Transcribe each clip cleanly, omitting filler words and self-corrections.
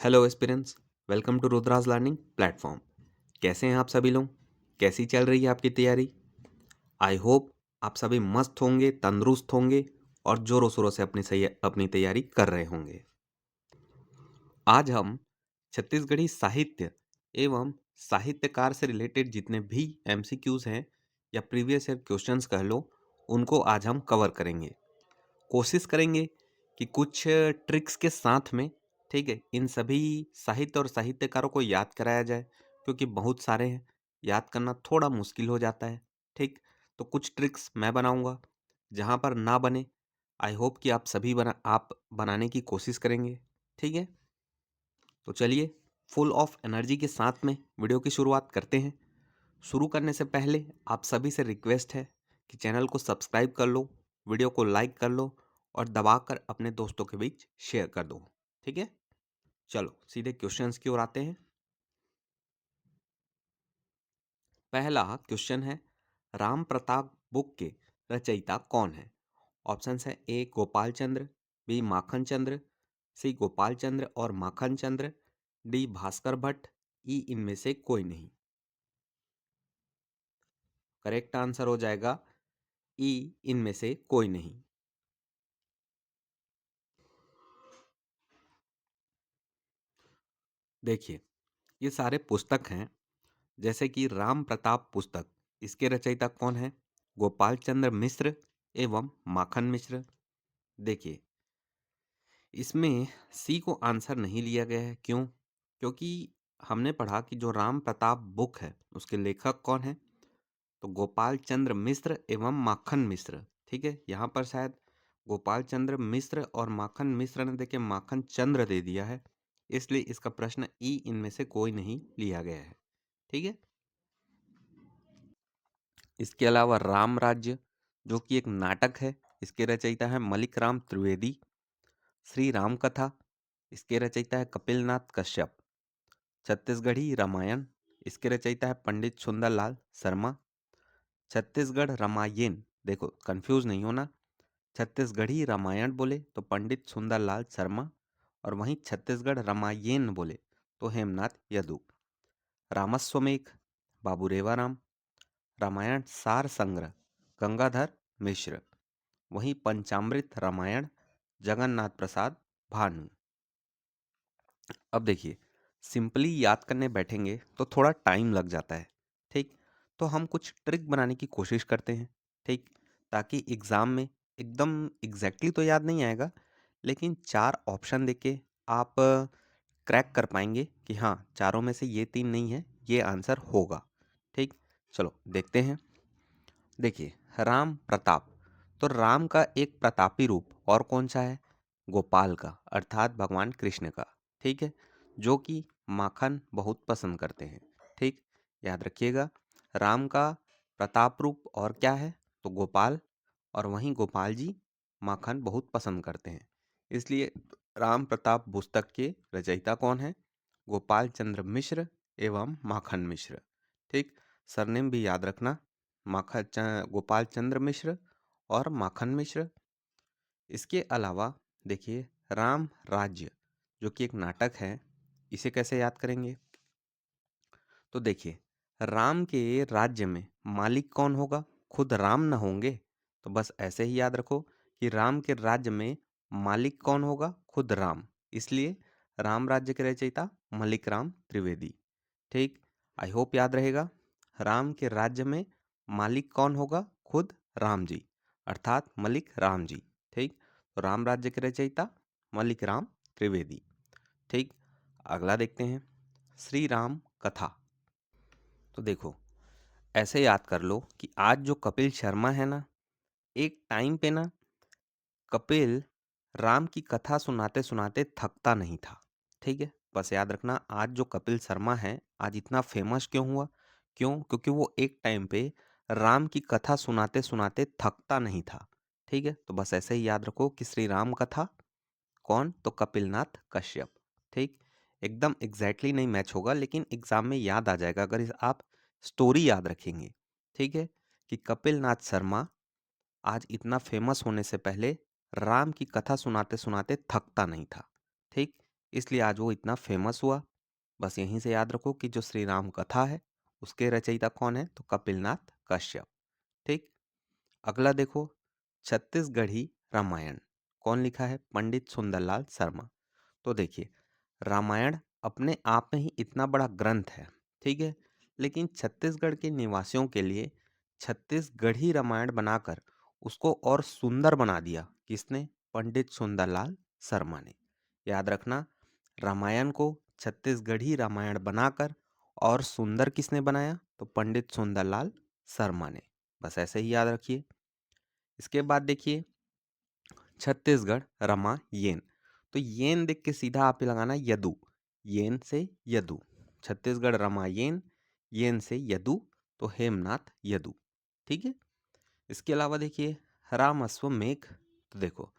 Hello aspirants, welcome to Rudraj learning platform. कैसे हैं आप सभी लोग? कैसी चल रही है आपकी तैयारी? आई होप आप सभी मस्त होंगे, तंदुरुस्त होंगे और जोरों शोरों से अपनी तैयारी कर रहे होंगे। आज हम छत्तीसगढ़ी साहित्य एवं साहित्यकार से रिलेटेड जितने भी एमसीक्यूज हैं या प्रीवियस ईयर क्वेश्चंस कह लो, उनको आज हम कवर करेंगे। कोशिश करेंगे कि कुछ ट्रिक्स के साथ में, ठीक है, इन सभी साहित्य और साहित्यकारों को याद कराया जाए, क्योंकि बहुत सारे हैं, याद करना थोड़ा मुश्किल हो जाता है। ठीक, तो कुछ ट्रिक्स मैं बनाऊंगा, जहां पर ना बने आई होप कि आप बनाने की कोशिश करेंगे। ठीक है, तो चलिए फुल ऑफ एनर्जी के साथ में वीडियो की शुरुआत करते हैं। शुरू करने से पहले आप सभी से रिक्वेस्ट है कि चैनल को सब्सक्राइब कर लो, वीडियो को लाइक कर लो और दबाकर अपने दोस्तों के बीच शेयर कर दो। ठीक है, चलो सीधे क्वेश्चंस की ओर आते हैं। पहला क्वेश्चन है, राम प्रताप बुक के रचयिता कौन है? ऑप्शन है ए गोपाल चंद्र, बी माखन चंद्र, सी गोपाल चंद्र और माखन चंद्र, डी भास्कर भट्ट, ई इनमें से कोई नहीं। करेक्ट आंसर हो जाएगा ई इनमें से कोई नहीं। देखिए, ये सारे पुस्तक हैं, जैसे कि राम प्रताप पुस्तक, इसके रचयिता कौन है? गोपाल चंद्र मिश्र एवं माखन मिश्र। देखिए, इसमें सी को आंसर नहीं लिया गया है। क्यों? क्योंकि हमने पढ़ा कि जो राम प्रताप बुक है उसके लेखक कौन है, तो गोपाल चंद्र मिश्र एवं माखन मिश्र। ठीक है, यहाँ पर शायद गोपाल चंद्र मिश्र और माखन मिश्र ने देखे माखन चंद्र दे दिया है, इसलिए इसका प्रश्न ई इनमें से कोई नहीं लिया गया है। ठीक है, इसके अलावा राम राज्य, जो कि एक नाटक है, इसके रचयिता है मलिक राम त्रिवेदी। श्री राम कथा, इसके रचयिता है कपिलनाथ कश्यप। छत्तीसगढ़ी रामायण, इसके रचयिता है पंडित सुंदरलाल शर्मा। छत्तीसगढ़ रामायण, देखो कंफ्यूज नहीं होना, छत्तीसगढ़ी रामायण बोले तो पंडित सुंदरलाल शर्मा, और वहीं छत्तीसगढ़ रामायण बोले तो हेमनाथ यदु। रामस्वमेघ, बाबू रेवाराम। रामायण सार संग्रह, गंगाधर मिश्र। वहीं पंचामृत रामायण, जगन्नाथ प्रसाद भानु। अब देखिए, सिंपली याद करने बैठेंगे तो थोड़ा टाइम लग जाता है। ठीक, तो हम कुछ ट्रिक बनाने की कोशिश करते हैं। ठीक, ताकि एग्ज़ाम में एकदम एग्जैक्टली तो याद नहीं आएगा, लेकिन चार ऑप्शन देके आप क्रैक कर पाएंगे कि हाँ, चारों में से ये तीन नहीं है, ये आंसर होगा। ठीक, चलो देखते हैं। देखिए, राम प्रताप, तो राम का एक प्रतापी रूप और कौन सा है? गोपाल का, अर्थात भगवान कृष्ण का। ठीक है, जो कि माखन बहुत पसंद करते हैं। ठीक, याद रखिएगा, राम का प्रताप रूप और क्या है? तो गोपाल, और वहीं गोपाल जी माखन बहुत पसंद करते हैं, इसलिए राम प्रताप पुस्तक के रचयिता कौन है? गोपाल चंद्र मिश्र एवं माखन मिश्र। ठीक, सरनेम भी याद रखना, गोपाल चंद्र मिश्र और माखन मिश्र। इसके अलावा देखिए, राम राज्य, जो कि एक नाटक है, इसे कैसे याद करेंगे? तो देखिए, राम के राज्य में मालिक कौन होगा? खुद राम न होंगे? तो बस ऐसे ही याद रखो कि राम के राज्य में मालिक कौन होगा? खुद राम, इसलिए राम राज्य के रचयिता मलिक राम त्रिवेदी। ठीक, आई होप याद रहेगा। राम के राज्य में मालिक कौन होगा? खुद राम जी, अर्थात मलिक राम जी। ठीक, तो राम राज्य के रचयिता मलिक राम त्रिवेदी। ठीक, अगला देखते हैं, श्री राम कथा। तो देखो, ऐसे याद कर लो कि आज जो कपिल शर्मा है ना, एक टाइम पे ना कपिल राम की कथा सुनाते सुनाते थकता नहीं था। ठीक है, बस याद रखना, आज जो कपिल शर्मा है आज इतना फेमस क्यों हुआ? क्यों? क्योंकि वो एक टाइम पे राम की कथा सुनाते सुनाते थकता नहीं था। ठीक है, तो बस ऐसे ही याद रखो कि श्री राम कथा कौन? तो कपिलनाथ कश्यप। ठीक, एकदम एग्जैक्टली नहीं मैच होगा, लेकिन एग्जाम में याद आ जाएगा अगर आप स्टोरी याद रखेंगे। ठीक है, कि कपिलनाथ शर्मा आज इतना फेमस होने से पहले राम की कथा सुनाते सुनाते थकता नहीं था। ठीक, इसलिए आज वो इतना फेमस हुआ। बस यहीं से याद रखो कि जो श्री राम कथा है उसके रचयिता कौन है, तो कपिलनाथ कश्यप। ठीक। अगला देखो, छत्तीसगढ़ी रामायण कौन लिखा है, पंडित सुंदरलाल शर्मा। तो देखिए, रामायण अपने आप में ही इतना बड़ा ग्रंथ है, ठीक है, लेकिन छत्तीसगढ़ के निवासियों के लिए छत्तीसगढ़ी रामायण बनाकर उसको और सुंदर बना दिया। किसने? पंडित सुंदरलाल शर्मा ने। याद रखना, रामायण को छत्तीसगढ़ी रामायण बनाकर और सुंदर किसने बनाया, तो पंडित सुंदरलाल शर्मा ने। बस ऐसे ही याद रखिए। इसके बाद देखिए, छत्तीसगढ़ रामायण। तो येन देख के सीधा आप ही लगाना यदु। येन से यदु। छत्तीसगढ़ रामायण, येन से यदु, तो हेमनाथ यदु। ठीक है। इसके अलावा देखिए, राम अश्वमेघ। तो देखो,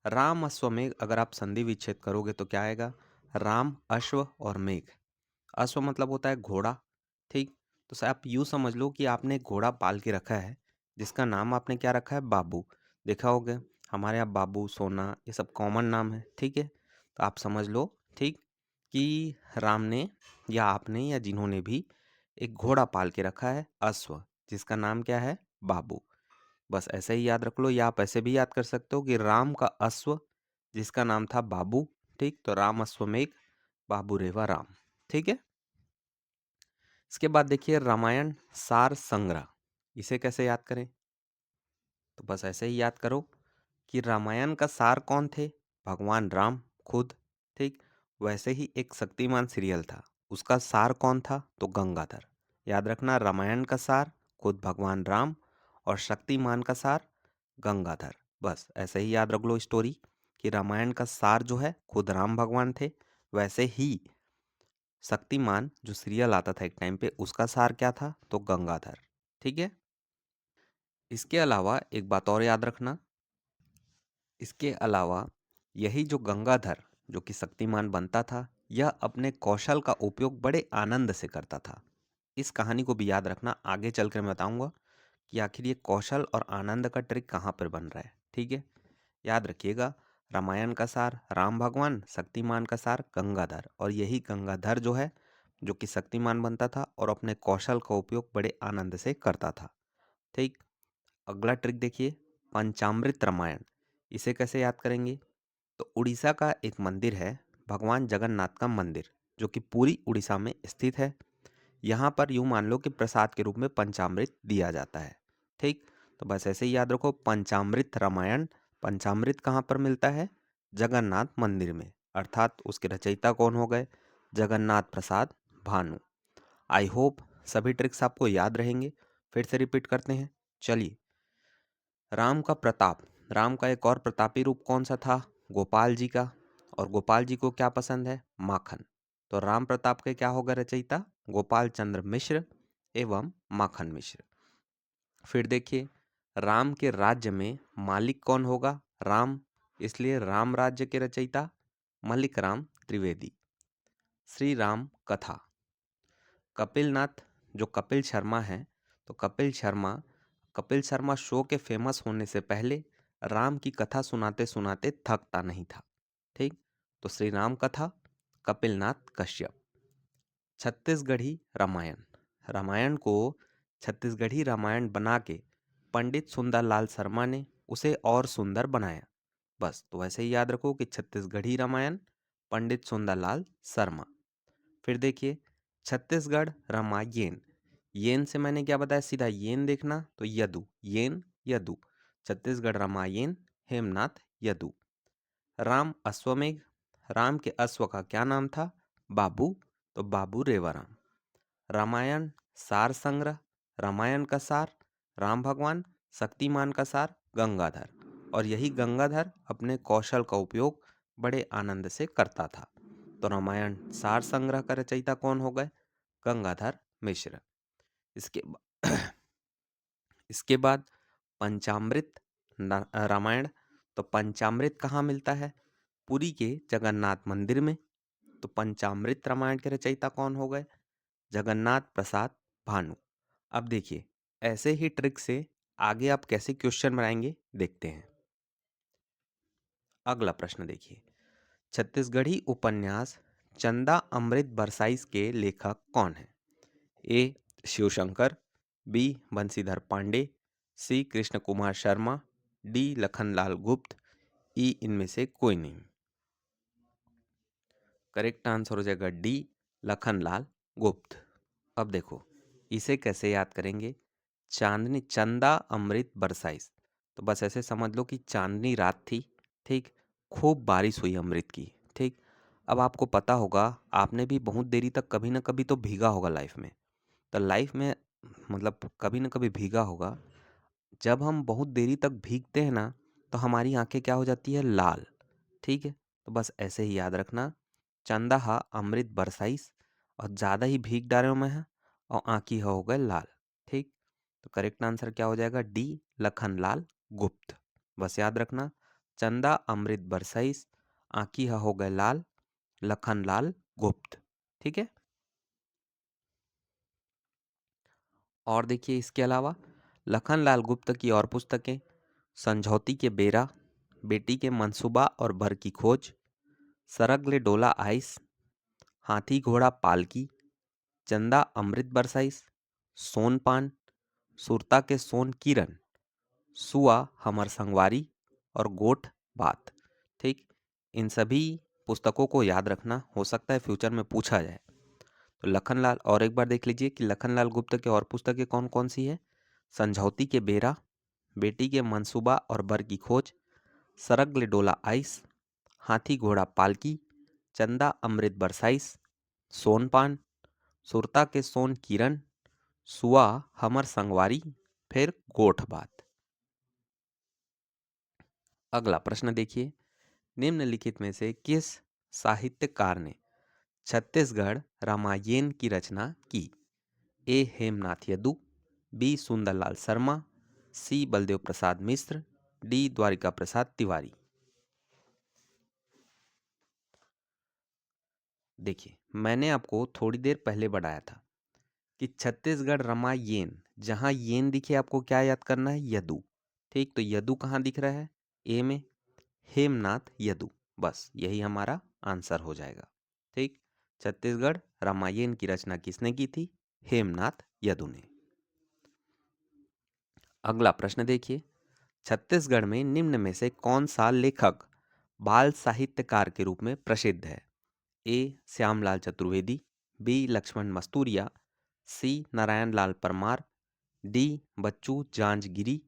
राम अश्वमेघ अगर आप संधि विच्छेद करोगे तो क्या आएगा, राम अश्व और मेघ। अश्व मतलब होता है घोड़ा। ठीक। तो सर आप यूँ समझ लो कि आपने एक घोड़ा पाल के रखा है जिसका नाम आपने क्या रखा है, बाबू। देखा होगा हमारे यहाँ बाबू, सोना, ये सब कॉमन नाम है। ठीक है। तो आप समझ लो, ठीक, कि राम ने या आपने या जिन्होंने भी एक घोड़ा पाल के रखा है, अश्व, जिसका नाम क्या है, बाबू। बस ऐसे ही याद रख लो, या आप ऐसे भी याद कर सकते हो कि राम का अश्व जिसका नाम था बाबू। ठीक। तो राम अश्वमेघ बाबू रेवा राम। ठीक है। इसके बाद देखिए, रामायण सार संग्रह, इसे कैसे याद करें, तो बस ऐसे ही याद करो कि रामायण का सार कौन थे, भगवान राम खुद। ठीक। वैसे ही एक शक्तिमान सीरियल था, उसका सार कौन था, तो गंगाधर। याद रखना, रामायण का सार खुद भगवान राम और शक्तिमान का सार गंगाधर। बस ऐसे ही याद रख लो स्टोरी कि रामायण का सार जो है खुद राम भगवान थे, वैसे ही शक्तिमान जो सीरियल आता था एक टाइम पे, उसका सार क्या था, तो गंगाधर। ठीक है। इसके अलावा एक बात और याद रखना, इसके अलावा यही जो गंगाधर जो कि शक्तिमान बनता था, यह अपने कौशल का उपयोग बड़े आनंद से करता था। इस कहानी को भी याद रखना, आगे चलकर मैं बताऊंगा कि आखिर ये कौशल और आनंद का ट्रिक कहाँ पर बन रहा है। ठीक है। याद रखिएगा, रामायण का सार राम भगवान, शक्तिमान का सार गंगाधर, और यही गंगाधर जो है जो कि शक्तिमान बनता था और अपने कौशल का उपयोग बड़े आनंद से करता था। ठीक। अगला ट्रिक देखिए, पंचामृत रामायण, इसे कैसे याद करेंगे, तो उड़ीसा का एक मंदिर है, भगवान जगन्नाथ का मंदिर, जो कि पूरी उड़ीसा में स्थित है। यहाँ पर यूँ मान लो कि प्रसाद के रूप में पंचामृत दिया जाता है। ठीक। तो बस ऐसे ही याद रखो, पंचामृत रामायण, पंचामृत कहाँ पर मिलता है, जगन्नाथ मंदिर में, अर्थात उसके रचयिता कौन हो गए, जगन्नाथ प्रसाद भानु। आई होप सभी ट्रिक्स आपको याद रहेंगे। फिर से रिपीट करते हैं, चलिए। राम का प्रताप, राम का एक और प्रतापी रूप कौन सा था, गोपाल जी का। और गोपाल जी को क्या पसंद है, माखन। तो राम प्रताप के क्या होगा रचयिता, गोपाल चंद्र मिश्र एवं माखन मिश्र। फिर देखिए, राम के राज्य में मालिक कौन होगा, राम, इसलिए राम राज्य के रचयिता मलिक राम त्रिवेदी। श्री राम कथा, कपिलनाथ जो कपिल शर्मा है, तो कपिल शर्मा शो के फेमस होने से पहले राम की कथा सुनाते सुनाते थकता नहीं था। ठीक। तो श्री राम कथा, कपिलनाथ कश्यप। छत्तीसगढ़ी रामायण, रामायण को छत्तीसगढ़ी रामायण बना के पंडित सुंदरलाल शर्मा ने उसे और सुंदर बनाया। बस तो वैसे ही याद रखो कि छत्तीसगढ़ी रामायण, पंडित सुंदरलाल शर्मा। फिर देखिए, छत्तीसगढ़ रामायण, येन से मैंने क्या बताया, सीधा येन देखना, तो यदु, येन यदु। छत्तीसगढ़ रामायण, हेमनाथ यदु। राम अश्वमेघ, राम के अश्व का क्या नाम था, बाबू, तो बाबू रेवाराम। रामायण सार संग्रह, रामायण का सार राम भगवान, शक्तिमान का सार गंगाधर, और यही गंगाधर अपने कौशल का उपयोग बड़े आनंद से करता था। तो रामायण सार संग्रह का रचयिता कौन हो गए, गंगाधर मिश्र। इसके इसके बाद पंचामृत रामायण, तो पंचामृत कहाँ मिलता है, पुरी के जगन्नाथ मंदिर में। तो पंचामृत रामायण के रचयिता कौन हो गए, जगन्नाथ प्रसाद भानु। अब देखिए, ऐसे ही ट्रिक से आगे आप कैसे क्वेश्चन बनाएंगे देखते हैं। अगला प्रश्न देखिए, छत्तीसगढ़ी उपन्यास चंदा अमृत बरसाइस के लेखक कौन है? ए शिवशंकर, बी बंशीधर पांडे, सी कृष्ण कुमार शर्मा, डी लखनलाल गुप्त, ई इनमें से कोई नहीं। करेक्ट आंसर हो जाएगा डी लखनलाल गुप्त। अब देखो इसे कैसे याद करेंगे। चांदनी चंदा अमृत बरसाइस, तो बस ऐसे समझ लो कि चांदनी रात थी, ठीक, खूब बारिश हुई अमृत की, ठीक। अब आपको पता होगा, आपने भी बहुत देरी तक कभी ना कभी तो भीगा होगा लाइफ में। तो लाइफ में मतलब कभी ना कभी भीगा होगा। जब हम बहुत देरी तक भीगते हैं ना, तो हमारी आंखें क्या हो जाती है, लाल, ठीक है। तो बस ऐसे ही याद रखना, चंदा हा अमृत बरसाइस, और ज़्यादा ही भीग डाले में है और आँखी हो गए लाल, ठीक। तो करेक्ट आंसर क्या हो जाएगा, डी लखनलाल गुप्त। बस याद रखना, चंदा अमृत बरसाइस, आँखी हो गए लाल, लखनलाल गुप्त, ठीक है। और देखिए इसके अलावा लखनलाल गुप्त की और पुस्तकें, समझौती के बेरा, बेटी के मंसूबा और बर की खोज, सरगले डोला आइस, हाथी घोड़ा पालकी, चंदा अमृत बरसाइस, सोनपान, सुरता के सोन किरण, सुआ हमर संगवारी और गोठ बात, ठीक। इन सभी पुस्तकों को याद रखना, हो सकता है फ्यूचर में पूछा जाए। तो लखनलाल, और एक बार देख लीजिए कि लखनलाल गुप्त की और पुस्तकें कौन कौन सी है। समझौती के बेरा, बेटी के मंसूबा और बर की खोज, सरगले डोला आइस, हाथी घोड़ा पालकी, चंदा अमृत बरसाइस, सोनपान, सुरता के सोन किरण, सुआ हमर संगवारी, फिर गोठ बात। अगला प्रश्न देखिए, निम्नलिखित में से किस साहित्यकार ने छत्तीसगढ़ रामायण की रचना की? ए हेमनाथ यदु, बी सुंदरलाल शर्मा, सी बलदेव प्रसाद मिश्र, डी द्वारिका प्रसाद तिवारी। देखिए मैंने आपको थोड़ी देर पहले बताया था कि छत्तीसगढ़ रामायण, जहाँ येन दिखे आपको क्या याद करना है, यदु, ठीक। तो यदु कहाँ दिख रहा है, ए में, हेमनाथ यदु, बस यही हमारा आंसर हो जाएगा, ठीक। छत्तीसगढ़ रामायण की रचना किसने की थी, हेमनाथ यदु ने। अगला प्रश्न देखिए, छत्तीसगढ़ में निम्न में से कौन सा लेखक बाल साहित्यकार के रूप में प्रसिद्ध है? ए श्यामलाल चतुर्वेदी, बी लक्ष्मण मस्तूरिया, सी नारायण लाल परमार, डी बच्चू जांजगिरी,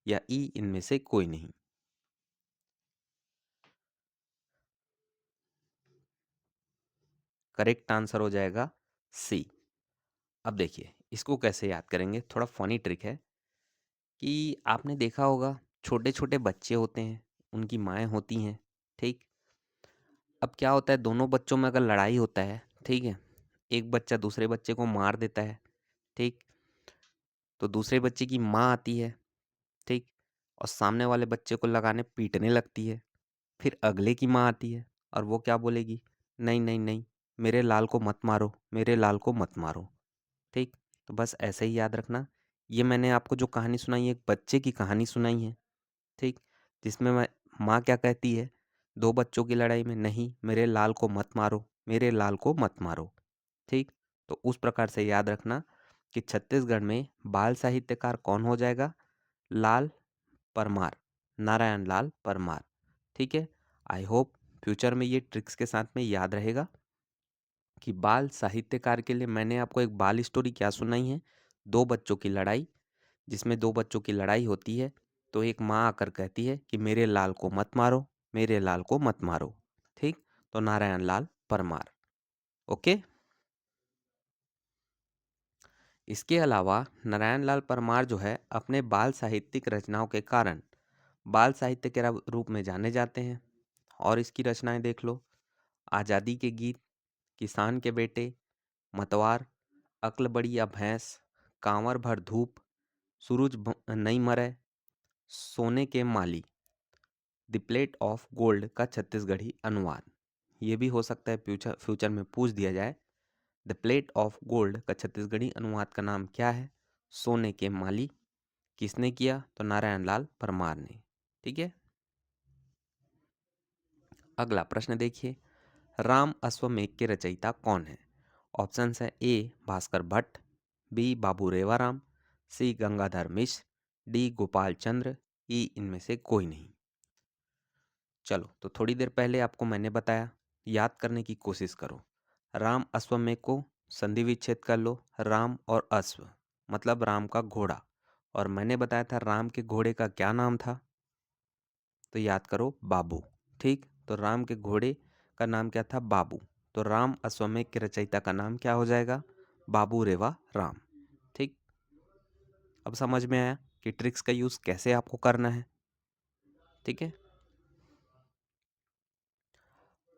या ई इनमें से कोई नहीं। करेक्ट आंसर हो जाएगा सी। अब देखिए इसको कैसे याद करेंगे, थोड़ा फनी ट्रिक है कि आपने देखा होगा छोटे छोटे बच्चे होते हैं, उनकी माएँ होती हैं, ठीक। अब क्या होता है, दोनों बच्चों में अगर लड़ाई होता है, ठीक है, एक बच्चा दूसरे बच्चे को मार देता है, ठीक। तो दूसरे बच्चे की माँ आती है, ठीक, और सामने वाले बच्चे को लगाने पीटने लगती है। फिर अगले की माँ आती है और वो क्या बोलेगी, नहीं नहीं नहीं, मेरे लाल को मत मारो, मेरे लाल को मत मारो, ठीक। तो बस ऐसे ही याद रखना, ये मैंने आपको जो कहानी सुनाई है, एक बच्चे की कहानी सुनाई है, ठीक, जिसमें मैं माँ क्या कहती है दो बच्चों की लड़ाई में, नहीं मेरे लाल को मत मारो, मेरे लाल को मत मारो, ठीक। तो उस प्रकार से याद रखना कि छत्तीसगढ़ में बाल साहित्यकार कौन हो जाएगा, लाल परमार, नारायण लाल परमार, ठीक है। आई होप फ्यूचर में ये ट्रिक्स के साथ में याद रहेगा कि बाल साहित्यकार के लिए मैंने आपको एक बाल स्टोरी क्या सुनाई है, दो बच्चों की लड़ाई, जिसमें दो बच्चों की लड़ाई होती है, तो एक माँ आकर कहती है कि मेरे लाल को मत मारो, मेरे लाल को मत मारो, ठीक। तो नारायण लाल परमार, ओके। इसके अलावा नारायण लाल परमार जो है अपने बाल साहित्यिक रचनाओं के कारण बाल साहित्य के रूप में जाने जाते हैं। और इसकी रचनाएं देख लो, आज़ादी के गीत, किसान के बेटे, मतवार, अक्ल बड़ी या भैंस, कांवर भर धूप, सूरज नहीं मरे, सोने के माली, द प्लेट ऑफ गोल्ड का छत्तीसगढ़ी अनुवाद। ये भी हो सकता है फ्यूचर फ्यूचर में पूछ दिया जाए, द प्लेट ऑफ गोल्ड का छत्तीसगढ़ी अनुवाद का नाम क्या है, सोने के माली। किसने किया, तो नारायण लाल परमार ने, ठीक है। अगला प्रश्न देखिए, राम अश्वमेध के रचयिता कौन है? ऑप्शन है ए भास्कर भट्ट, बी बाबू रेवाराम, सी गंगाधर मिश्र, डी गोपाल चंद्र, ई इनमें से कोई नहीं। चलो तो थोड़ी देर पहले आपको मैंने बताया, याद करने की कोशिश करो। राम अश्वमेध को संधि विच्छेद कर लो। राम और अश्व मतलब राम का घोड़ा, और मैंने बताया था राम के घोड़े का क्या नाम था, तो याद करो बाबू। ठीक, तो राम के घोड़े का नाम क्या था? बाबू। तो राम अश्वमेध के रचयिता का नाम क्या हो जाएगा? बाबू रेवा राम। ठीक, अब समझ में आया कि ट्रिक्स का यूज कैसे आपको करना है। ठीक है,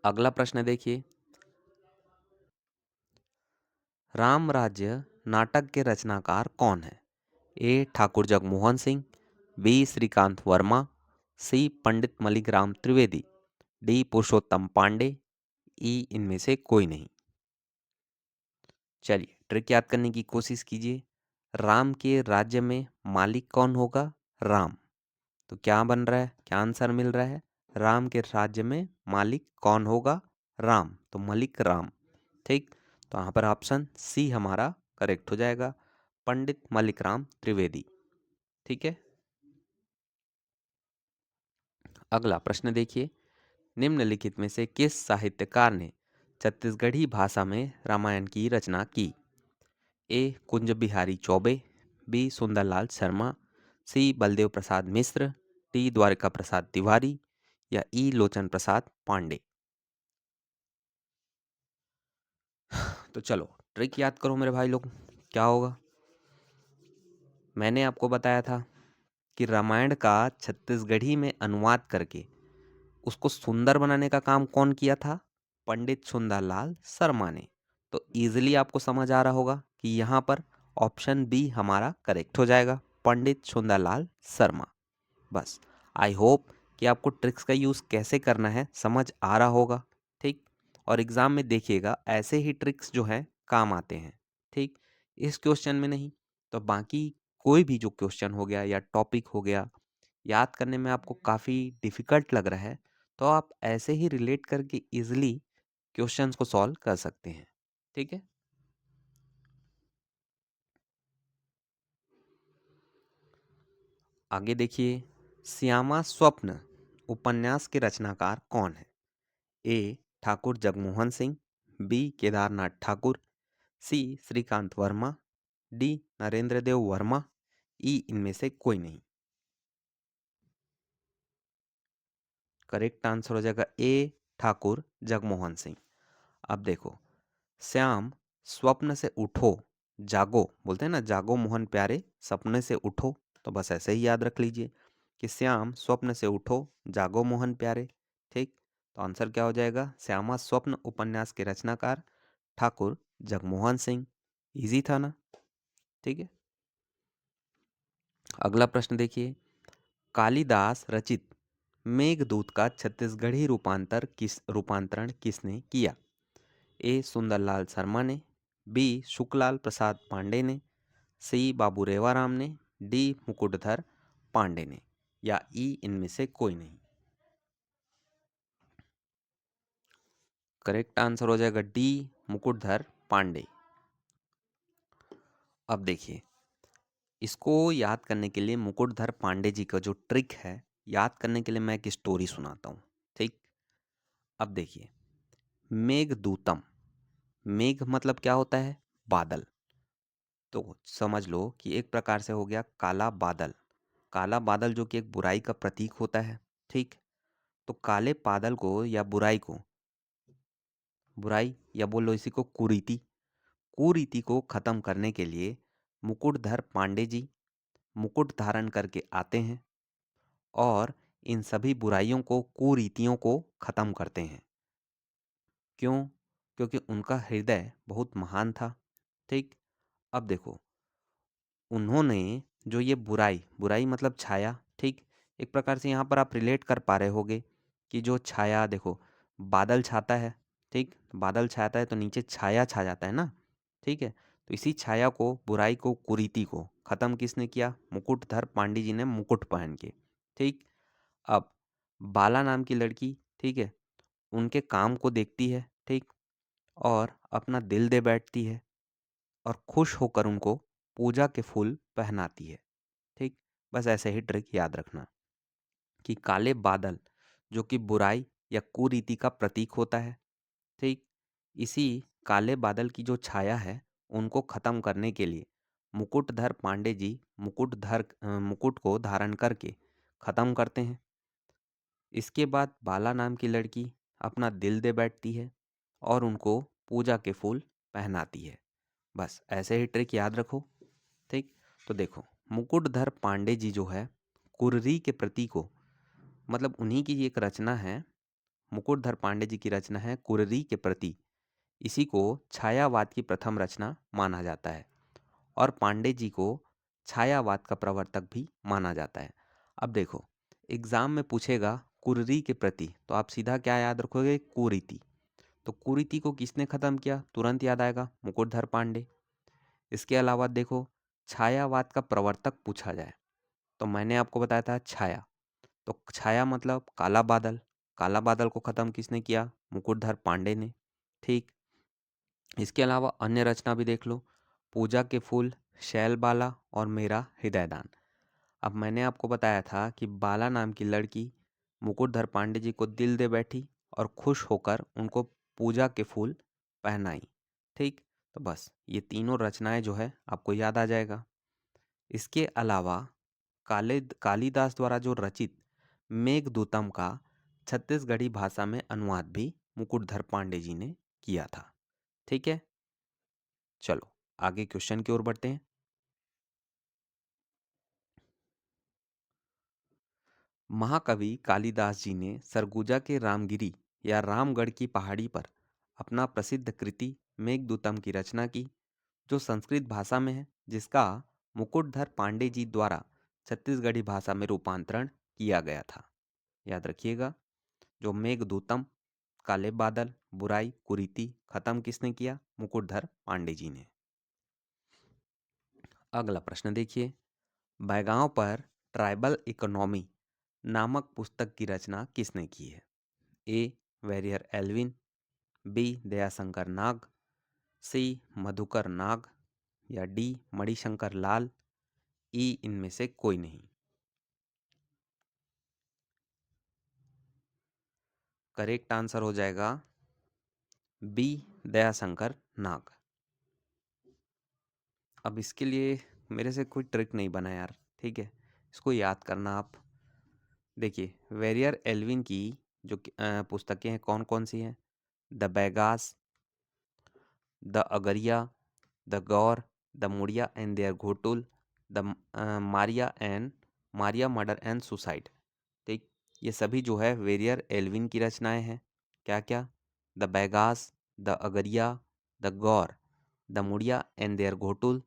अगला प्रश्न देखिए, राम राज्य नाटक के रचनाकार कौन है? ए ठाकुर जगमोहन सिंह, बी श्रीकांत वर्मा, सी पंडित मलिक राम त्रिवेदी, डी पुरुषोत्तम पांडे, ई इनमें से कोई नहीं। चलिए ट्रिक याद करने की कोशिश कीजिए। राम के राज्य में मालिक कौन होगा? राम। तो क्या बन रहा है, क्या आंसर मिल रहा है? राम के राज्य में मालिक कौन होगा? राम, तो मलिक राम। ठीक, तो यहाँ पर ऑप्शन सी हमारा करेक्ट हो जाएगा, पंडित मलिक राम त्रिवेदी। ठीक है, अगला प्रश्न देखिए, निम्नलिखित में से किस साहित्यकार ने छत्तीसगढ़ी भाषा में रामायण की रचना की? ए कुंज बिहारी चौबे, बी सुंदरलाल शर्मा, सी बलदेव प्रसाद मिश्र, डी द्वारिका प्रसाद तिवारी, या ई लोचन प्रसाद पांडे। तो चलो ट्रिक याद करो मेरे भाई लोग, क्या होगा? मैंने आपको बताया था कि रामायण का छत्तीसगढ़ी में अनुवाद करके उसको सुंदर बनाने का काम कौन किया था? पंडित सुंदरलाल शर्मा ने। तो इजीली आपको समझ आ रहा होगा कि यहाँ पर ऑप्शन बी हमारा करेक्ट हो जाएगा, पंडित सुंदरलाल शर्मा। बस, आई होप कि आपको ट्रिक्स का यूज़ कैसे करना है समझ आ रहा होगा। ठीक, और एग्ज़ाम में देखिएगा ऐसे ही ट्रिक्स जो हैं काम आते हैं। ठीक, इस क्वेश्चन में नहीं तो बाकी कोई भी जो क्वेश्चन हो गया या टॉपिक हो गया, याद करने में आपको काफ़ी डिफ़िकल्ट लग रहा है, तो आप ऐसे ही रिलेट करके इजीली क्वेश्चंस को सॉल्व कर सकते हैं। ठीक है, आगे देखिए, श्यामा स्वप्न उपन्यास के रचनाकार कौन है? ए ठाकुर जगमोहन सिंह, बी केदारनाथ ठाकुर, सी श्रीकांत वर्मा, डी नरेंद्र देव वर्मा, ई इनमें से कोई नहीं। करेक्ट आंसर हो जाएगा ए ठाकुर जगमोहन सिंह। अब देखो, श्याम स्वप्न से उठो, जागो बोलते हैं ना, जागो मोहन प्यारे सपने से उठो, तो बस ऐसे ही याद रख लीजिए कि श्याम स्वप्न से उठो, जागो मोहन प्यारे। ठीक, तो आंसर क्या हो जाएगा? श्यामा स्वप्न उपन्यास के रचनाकार ठाकुर जगमोहन सिंह। इजी था ना? ठीक है, अगला प्रश्न देखिए, कालिदास रचित मेघदूत का छत्तीसगढ़ी रूपांतरण किसने किया? ए सुंदरलाल शर्मा ने, बी शुक्लाल प्रसाद पांडे ने, सी बाबू रेवाराम ने, डी मुकुटधर पांडे ने, या ई इनमें से कोई नहीं। करेक्ट आंसर हो जाएगा डी मुकुटधर पांडे। अब देखिए, इसको याद करने के लिए मुकुटधर पांडे जी का जो ट्रिक है, याद करने के लिए मैं एक स्टोरी सुनाता हूँ। ठीक, अब देखिए, मेघदूतम, मेघ मतलब क्या होता है? बादल। तो समझ लो कि एक प्रकार से हो गया काला बादल। काला बादल जो कि एक बुराई का प्रतीक होता है। ठीक, तो काले बादल को या बुराई को, बुराई या बोल लो इसी को कुरीति, कुरीति को खत्म करने के लिए मुकुटधर पांडे जी मुकुट धारण करके आते हैं और इन सभी बुराइयों को, कुरीतियों को खत्म करते हैं। क्यों? क्योंकि उनका हृदय बहुत महान था। ठीक, अब देखो, उन्होंने जो ये बुराई, बुराई मतलब छाया। ठीक, एक प्रकार से यहाँ पर आप रिलेट कर पा रहे होगे कि जो छाया, देखो बादल छाता है। ठीक, बादल छाता है तो नीचे छाया छा जाता है ना। ठीक है, तो इसी छाया को, बुराई को, कुरीति को खत्म किसने किया? मुकुटधर पांडे जी ने, मुकुट पहन के। ठीक, अब बाला नाम की लड़की, ठीक है, उनके काम को देखती है, ठीक, और अपना दिल दे बैठती है और खुश होकर उनको पूजा के फूल पहनाती है, ठीक। बस ऐसे ही ट्रिक याद रखना कि काले बादल जो कि बुराई या कुरीति का प्रतीक होता है, ठीक। इसी काले बादल की जो छाया है उनको खत्म करने के लिए मुकुटधर पांडे जी मुकुट को धारण करके खत्म करते हैं। इसके बाद बाला नाम की लड़की अपना दिल दे बैठती है और उनको पूजा के फूल पहनाती है। बस ऐसे ही ट्रिक याद रखो, ठीक। तो देखो, मुकुटधर पांडे जी जो है कुर्री के प्रति को, मतलब उन्हीं की एक रचना है, मुकुटधर पांडे जी की रचना है कुर्री के प्रति। इसी को छायावाद की प्रथम रचना माना जाता है और पांडे जी को छायावाद का प्रवर्तक भी माना जाता है। अब देखो, एग्जाम में पूछेगा कुर्री के प्रति, तो आप सीधा क्या याद रखोगे? कुरीति। तो कुरीति को किसने खत्म किया? तुरंत याद आएगा मुकुटधर पांडे। इसके अलावा देखो, छायावाद का प्रवर्तक पूछा जाए तो मैंने आपको बताया था छाया। तो छाया मतलब काला बादल। काला बादल को खत्म किसने किया? मुकुटधर पांडे ने, ठीक। इसके अलावा अन्य रचना भी देख लो, पूजा के फूल, शैलबाला और मेरा हृदयदान। अब मैंने आपको बताया था कि बाला नाम की लड़की मुकुटधर पांडे जी को दिल दे बैठी और खुश होकर उनको पूजा के फूल पहनाई, ठीक। तो बस ये तीनों रचनाएं जो है आपको याद आ जाएगा। इसके अलावा कालिदास द्वारा जो रचित मेघदूतम का छत्तीसगढ़ी भाषा में अनुवाद भी मुकुटधर पांडे जी ने किया था, ठीक है। चलो आगे क्वेश्चन की ओर बढ़ते हैं। महाकवि कालिदास जी ने सरगुजा के रामगिरी या रामगढ़ की पहाड़ी पर अपना प्रसिद्ध कृति मेघदूतम की रचना की, जो संस्कृत भाषा में है, जिसका मुकुटधर पांडे जी द्वारा छत्तीसगढ़ी भाषा में रूपांतरण किया गया था। याद रखिएगा, जो मेघदूतम, काले बादल, बुराई, कुरीति खत्म किसने किया? मुकुटधर पांडे जी ने। अगला प्रश्न देखिए, बैगांव पर ट्राइबल इकोनॉमी नामक पुस्तक की रचना किसने की है? ए वेरियर एल्विन, बी दयाशंकर नाग, सी मधुकर नाग या डी मणिशंकर लाल, ई इनमें से कोई नहीं। करेक्ट आंसर हो जाएगा बी दयाशंकर नाग। अब इसके लिए मेरे से कोई ट्रिक नहीं बना यार, ठीक है, इसको याद करना आप। देखिए, वेरियर एल्विन की जो पुस्तकें हैं कौन कौन सी हैं? The Baigas, the Agaria, the Gaur, the Muria and their ghotul, the Maria murder and suicide, ठीक। ये सभी जो है वेरियर एल्विन की रचनाएं हैं। क्या क्या? The Baigas, the Agaria, the Gaur, the Muria and their ghotul,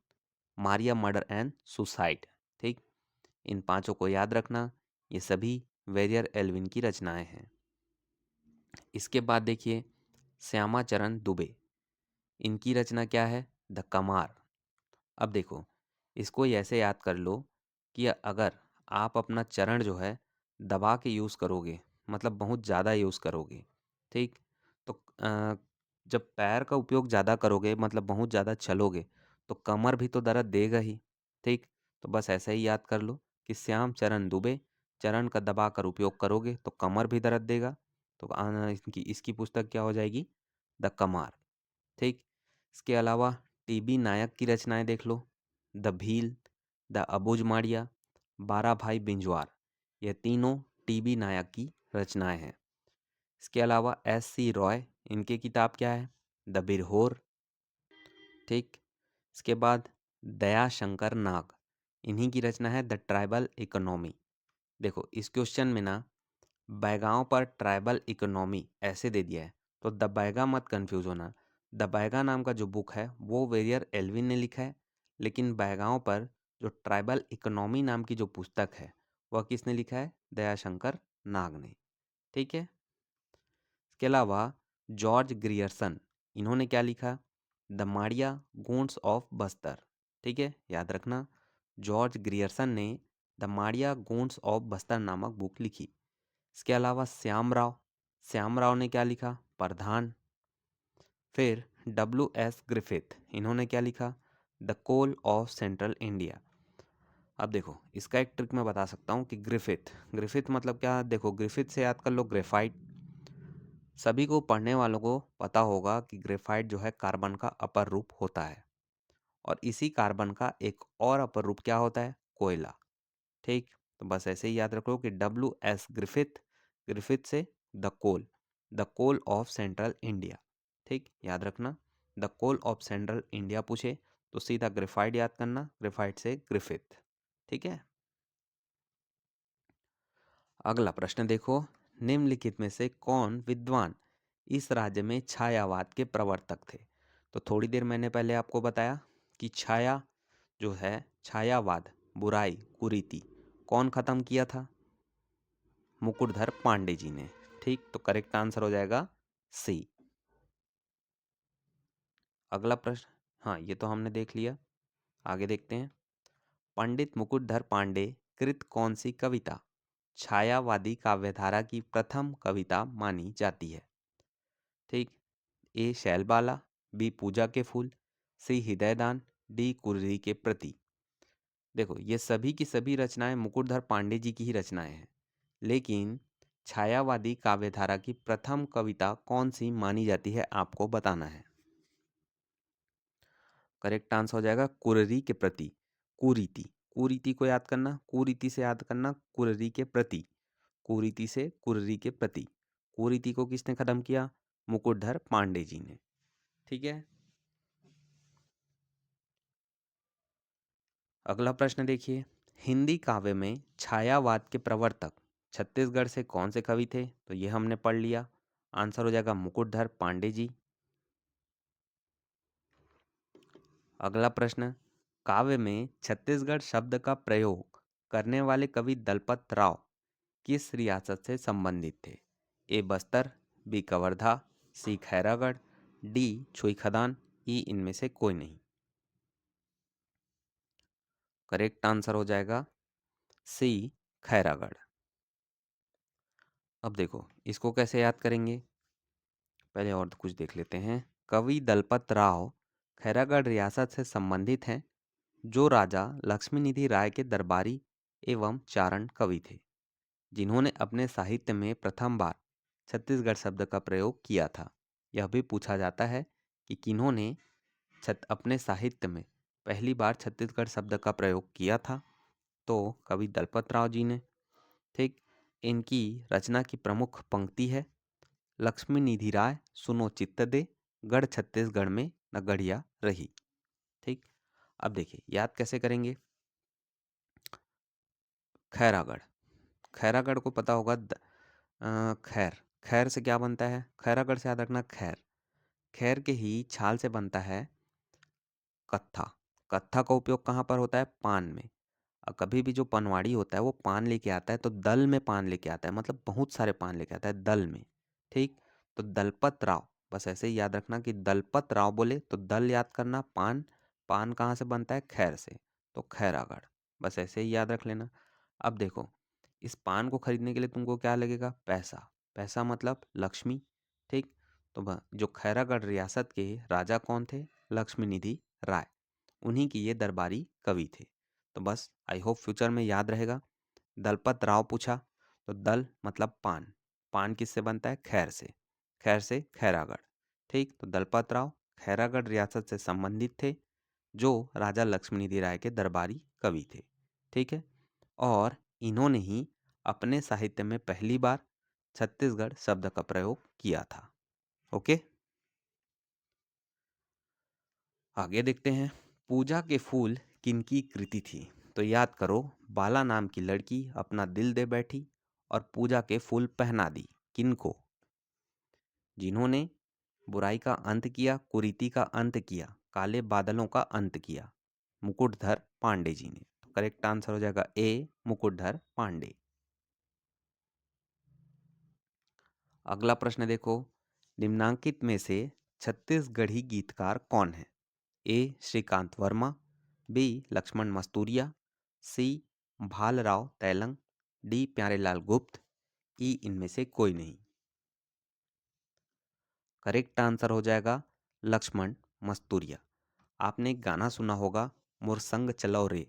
Maria murder and suicide, ठीक। इन पांचों को याद रखना, ये सभी वेरियर एल्विन की रचनाएं हैं। इसके बाद देखिए, श्यामाचरण दुबे, इनकी रचना क्या है? द कमार। अब देखो, इसको ऐसे याद कर लो कि अगर आप अपना चरण जो है दबा के यूज़ करोगे, मतलब बहुत ज़्यादा यूज़ करोगे, ठीक, तो जब पैर का उपयोग ज़्यादा करोगे, मतलब बहुत ज़्यादा चलोगे, तो कमर भी तो दर्द देगा ही, ठीक। तो बस ऐसा ही याद कर लो कि श्याम चरण दुबे, चरण का दबा कर उपयोग करोगे तो कमर भी दर्द देगा। तो इसकी इसकी पुस्तक क्या हो जाएगी? द कमार, ठीक। इसके अलावा टीबी नायक की रचनाएं देख लो, द भील, द अबुझ माड़िया, बारह भाई बिंजवार, ये तीनों टीबी नायक की रचनाएं हैं। इसके अलावा एस.सी. रॉय, इनकी किताब क्या है? द बिरहोर, ठीक। इसके बाद दयाशंकर नाग, इन्हीं की रचना है द ट्राइबल इकोनॉमी। देखो, इस क्वेश्चन में ना बैगांव पर ट्राइबल इकोनॉमी ऐसे दे दिया है, तो द बैगा मत कंफ्यूज होना। द बैगा नाम का जो बुक है वो वेरियर एल्विन ने लिखा है, लेकिन बैगांव पर जो ट्राइबल इकोनॉमी नाम की जो पुस्तक है वह किसने लिखा है? दयाशंकर नाग ने, ठीक है। इसके अलावा जॉर्ज ग्रियर्सन, इन्होंने क्या लिखा? द माड़िया गूंड्स ऑफ बस्तर, ठीक है, याद रखना, जॉर्ज ग्रियर्सन ने द माड़िया गूंड्स ऑफ बस्तर नामक बुक लिखी। इसके अलावा श्याम राव, श्यामराव ने क्या लिखा? प्रधान। फिर W.S. ग्रिफिथ, इन्होंने क्या लिखा? The Kol of central India. अब देखो, इसका एक ट्रिक मैं बता सकता हूँ कि ग्रिफिथ, ग्रिफिथ मतलब क्या? देखो, ग्रिफिथ से याद कर लो ग्रेफाइट। सभी को पढ़ने वालों को पता होगा कि ग्रेफाइट जो है कार्बन का अपर रूप होता है, और इसी कार्बन का एक और अपर रूप क्या होता है? कोयला। ठीक, तो बस ऐसे ही याद रखो कि W.S. ग्रिफिथ, ग्रिफिथ से the Kol of central India. ठीक, याद रखना, the Kol of central India पूछे तो सीधा ग्रेफाइट याद करना, ग्रेफाइट से ग्रिफिथ। ठीक है। अगला प्रश्न देखो, निम्नलिखित में से कौन विद्वान इस राज्य में छायावाद के प्रवर्तक थे? तो थोड़ी देर मैंने पहले आपको बताया कि छाया जो है, छायावाद, बुराई, कुरीति, कौन खत्म किया था? मुकुटधर पांडे जी ने। ठीक, तो करेक्ट आंसर हो जाएगा सी। अगला प्रश्न, हाँ ये तो हमने देख लिया, आगे देखते हैं। पंडित मुकुटधर पांडे कृत कौन सी कविता छायावादी काव्यधारा की प्रथम कविता मानी जाती है? ठीक, ए शैलबाला, बी पूजा के फूल, सी हृदयदान, डी कुर्री के प्रति। देखो, ये सभी की सभी रचनाएं मुकुटधर पांडे जी की ही रचनाएं हैं, लेकिन छायावादी काव्यधारा की प्रथम कविता कौन सी मानी जाती है आपको बताना है। करेक्ट आंसर हो जाएगा कुररी के प्रति, कुरीति। कुरीति को याद करना, कुरीति से याद करना कुररी के प्रति, कुरीति से कुररी के प्रति। कुरीति को किसने खत्म किया? मुकुटधर पांडे जी ने। ठीक है। अगला प्रश्न देखिए, हिंदी काव्य में छायावाद के प्रवर्तक छत्तीसगढ़ से कौन से कवि थे? तो ये हमने पढ़ लिया, आंसर हो जाएगा मुकुटधर पांडे जी। अगला प्रश्न, काव्य में छत्तीसगढ़ शब्द का प्रयोग करने वाले कवि दलपत राव किस रियासत से संबंधित थे? ए बस्तर, बी कवर्धा, सी खैरागढ़, डी छुईखदान, ई इनमें से कोई नहीं। करेक्ट आंसर हो जाएगा सी खैरागढ़। अब देखो, इसको कैसे याद करेंगे, पहले और कुछ देख लेते हैं। कवि दलपत राव खैरागढ़ रियासत से संबंधित हैं, जो राजा लक्ष्मीनिधि राय के दरबारी एवं चारण कवि थे, जिन्होंने अपने साहित्य में प्रथम बार छत्तीसगढ़ शब्द का प्रयोग किया था। यह भी पूछा जाता है कि किन्होंने अपने साहित्य में पहली बार छत्तीसगढ़ शब्द का प्रयोग किया था? तो कवि दलपत राव जी ने। ठीक, इनकी रचना की प्रमुख पंक्ति है, लक्ष्मी निधि राय सुनो चित्त दे, गढ़ छत्तीसगढ़ में नगढ़िया रही। ठीक, अब देखिए याद कैसे करेंगे। खैरागढ़, खैरागढ़ को पता होगा खैर, खैर से क्या बनता है? खैरागढ़ से याद रखना खैर, खैर के ही छाल से बनता है कत्था। कत्था का उपयोग कहाँ पर होता है? पान में। और कभी भी जो पनवाड़ी होता है वो पान लेके आता है तो दल में पान लेके आता है, मतलब बहुत सारे पान लेके आता है दल में। ठीक, तो दलपत राव, बस ऐसे ही याद रखना कि दलपत राव बोले तो दल याद करना, पान, पान कहाँ से बनता है? खैर से, तो खैरागढ़, बस ऐसे ही याद रख लेना। अब देखो, इस पान को खरीदने के लिए तुमको क्या लगेगा? पैसा, पैसा मतलब लक्ष्मी। ठीक, तो जो खैरागढ़ रियासत के राजा कौन थे? लक्ष्मी निधि राय, उन्हीं की ये दरबारी कवि थे। तो बस आई होप फ्यूचर में याद रहेगा। दलपत राव पूछा तो दल मतलब पान, पान किससे बनता है? खैर से, खैर से खैरागढ़। ठीक, तो दलपत राव खैरागढ़ रियासत से संबंधित थे, जो राजा लक्ष्मीनिधि राय के दरबारी कवि थे। ठीक है, और इन्होंने ही अपने साहित्य में पहली बार छत्तीसगढ़ शब्द का प्रयोग किया था। ओके, आगे देखते हैं। पूजा के फूल किनकी कृति थी? तो याद करो, बाला नाम की लड़की अपना दिल दे बैठी और पूजा के फूल पहना दी। किनको? जिन्होंने बुराई का अंत किया, कुरीति का अंत किया, काले बादलों का अंत किया, मुकुटधर पांडे जी ने। तो करेक्ट आंसर हो जाएगा ए मुकुटधर पांडे। अगला प्रश्न देखो, निम्नांकित में से छत्तीसगढ़ी गीतकार कौन है? ए श्रीकांत वर्मा, बी लक्ष्मण मस्तूरिया, सी भालराव तैलंग, डी प्यारेलाल गुप्त, ई इनमें से कोई नहीं। करेक्ट आंसर हो जाएगा लक्ष्मण मस्तूरिया। आपने एक गाना सुना होगा, मोर संग चलो रे।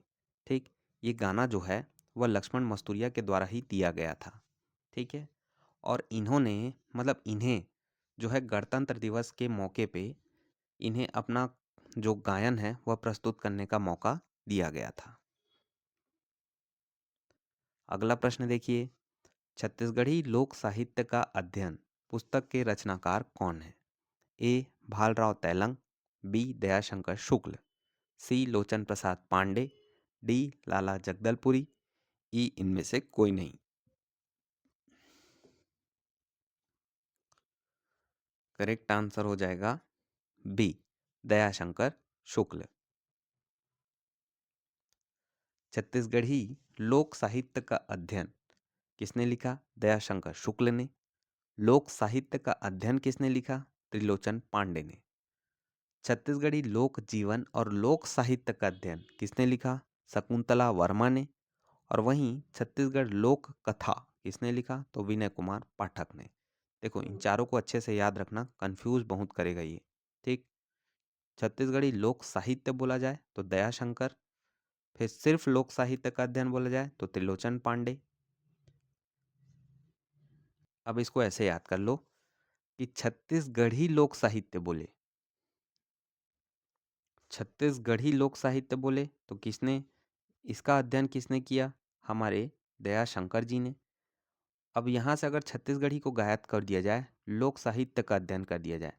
ठीक, ये गाना जो है वह लक्ष्मण मस्तूरिया के द्वारा ही दिया गया था। ठीक है, और इन्होंने मतलब इन्हें जो है गणतंत्र दिवस के मौके पे इन्हें अपना जो गायन है वह प्रस्तुत करने का मौका दिया गया था। अगला प्रश्न देखिए, छत्तीसगढ़ी लोक साहित्य का अध्ययन पुस्तक के रचनाकार कौन है? ए भालराव तैलंग, बी दयाशंकर शुक्ल, सी लोचन प्रसाद पांडे, डी लाला जगदलपुरी, ई इनमें से कोई नहीं। करेक्ट आंसर हो जाएगा बी दयाशंकर शुक्ल। छत्तीसगढ़ी लोक साहित्य का अध्ययन किसने लिखा? दयाशंकर शुक्ल ने। लोक साहित्य का अध्ययन किसने लिखा? त्रिलोचन पांडे ने। छत्तीसगढ़ी लोक जीवन और लोक साहित्य का अध्ययन किसने लिखा? शकुंतला वर्मा ने। और वहीं छत्तीसगढ़ लोक कथा किसने लिखा? तो विनय कुमार पाठक ने। देखो, इन चारों को अच्छे से याद रखना, कंफ्यूज बहुत करेगा ये। ठीक, छत्तीसगढ़ी लोक साहित्य बोला जाए तो दयाशंकर, फिर सिर्फ लोक साहित्य का अध्ययन बोला जाए तो त्रिलोचन पांडे। अब इसको ऐसे याद कर लो कि छत्तीसगढ़ी लोक साहित्य बोले, छत्तीसगढ़ी लोक साहित्य बोले तो किसने इसका अध्ययन किसने किया? हमारे दयाशंकर जी ने। अब यहाँ से अगर छत्तीसगढ़ी को गायब कर दिया जाए, लोक साहित्य का अध्ययन कर दिया जाए,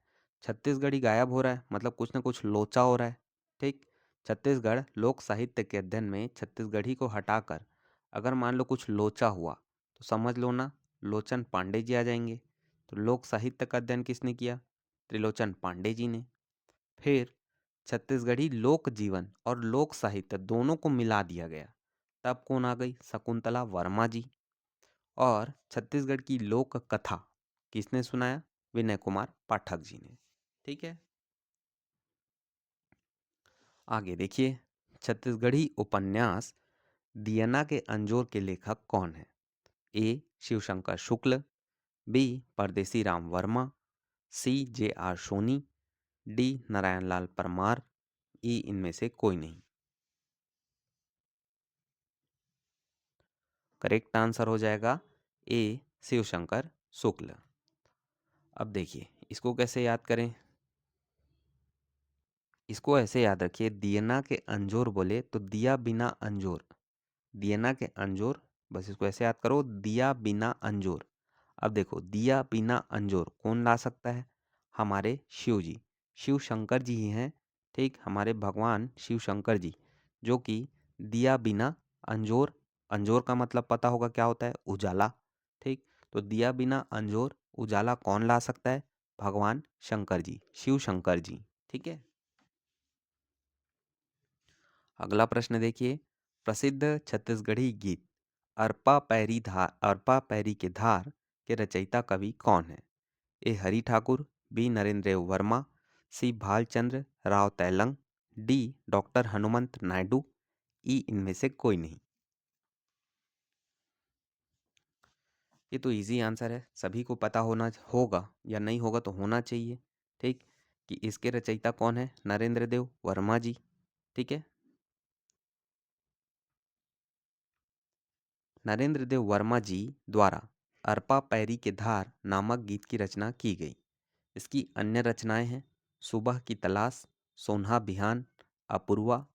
छत्तीसगढ़ी गायब हो रहा है मतलब कुछ ना कुछ लोचा हो रहा है। ठीक, छत्तीसगढ़ लोक साहित्य के अध्ययन में छत्तीसगढ़ी को हटाकर अगर मान लो कुछ लोचा हुआ तो समझ लो ना, लोचन पांडे जी आ जाएंगे। तो लोक साहित्य का अध्ययन किसने किया? त्रिलोचन पांडे जी ने। फिर छत्तीसगढ़ी लोक जीवन और लोक साहित्य दोनों को मिला दिया गया, तब कौन आ गई? शकुंतला वर्मा जी। और छत्तीसगढ़ की लोक कथा किसने सुनाया? विनय कुमार पाठक जी ने। ठीक है, आगे देखिए, छत्तीसगढ़ी उपन्यास दियना के अंजोर के लेखक कौन है? ए Shivshankar Shukla, B Pardesi Ram Verma, C J R Soni, D Narayan Lal Parmar, E इनमें से कोई नहीं। करेक्ट आंसर हो जाएगा ए शिवशंकर शुक्ल। अब देखिए इसको कैसे याद करें, इसको ऐसे याद रखिए, दियना के अंजोर बोले तो दिया बिना अंजोर, दियना के अंजोर, बस इसको ऐसे याद करो, दिया बिना अंजोर। अब देखो, दिया बिना अंजोर कौन ला सकता है? हमारे शिव जी, शिव शंकर जी ही हैं। ठीक, हमारे भगवान शिव शंकर जी, जो कि दिया बिना अंजोर, अंजोर का मतलब पता होगा क्या होता है? उजाला। ठीक, तो दिया बिना अंजोर उजाला कौन ला सकता है? भगवान शंकर जी, शिव शंकर जी। ठीक है, अगला प्रश्न देखिए, प्रसिद्ध छत्तीसगढ़ी गीत अरपा पैरी के धार के रचयिता कवि कौन है? ए हरि ठाकुर, बी नरेंद्र देव वर्मा, सी भालचंद्र राव तैलंग, डी डॉक्टर हनुमंत नायडू, ई इनमें से कोई नहीं। ये तो इजी आंसर है, सभी को पता होना होगा या नहीं होगा तो होना चाहिए। ठीक, कि इसके रचयिता कौन है? नरेंद्र देव वर्मा जी। ठीक है, नरेंद्र देव वर्मा जी द्वारा अरपा पैरी के धार नामक गीत की रचना की गई। इसकी अन्य रचनाएं हैं सुबह की तलाश, सोन्हा बिहान, अपूर्वा,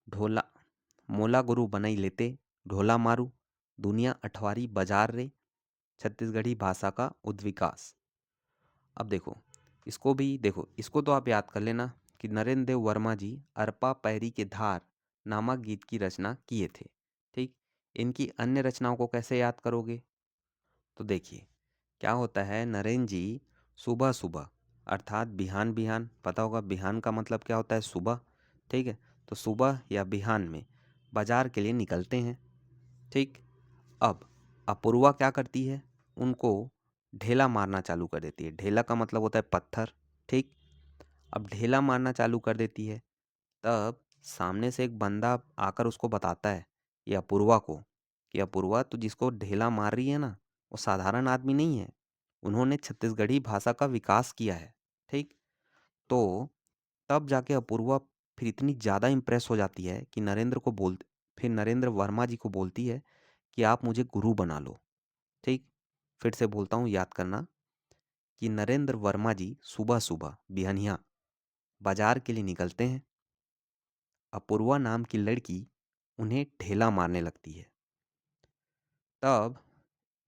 ढोला, मोला गुरु बनई लेते, ढोला मारू, दुनिया अठवारी बाजार रे, छत्तीसगढ़ी भाषा का उद्विकास। अब देखो, इसको भी देखो, इसको तो आप याद कर लेना कि नरेंद्र देव वर्मा जी अरपा पैरी के धार नामक गीत की रचना किए थे। ठीक, इनकी अन्य रचनाओं को कैसे याद करोगे? तो देखिए क्या होता है, नरेंद्र जी सुबह सुबह अर्थात बिहान बिहान, पता होगा बिहान का मतलब क्या होता है? सुबह। ठीक है, तो सुबह या बिहान में बाजार के लिए निकलते हैं। ठीक, अब अपूर्वा क्या करती है? उनको ढेला मारना चालू कर देती है। ढेला का मतलब होता है पत्थर। ठीक, अब ढेला मारना चालू कर देती है, तब सामने से एक बंदा आकर उसको बताता है, ये अपूर्वा को, कि अपूर्वा, तू जिसको ढेला मार रही है ना, वो साधारण आदमी नहीं है, उन्होंने छत्तीसगढ़ी भाषा का विकास किया है। ठीक। तो तब जाके अपूर्वा फिर इतनी ज़्यादा इम्प्रेस हो जाती है कि फिर नरेंद्र वर्मा जी को बोलती है कि आप मुझे गुरु बना लो। ठीक। फिर से बोलता हूँ, याद करना कि नरेंद्र वर्मा जी सुबह सुबह बिहनिया बाजार के लिए निकलते हैं। अपूर्वा नाम की लड़की उन्हें ढेला मारने लगती है। तब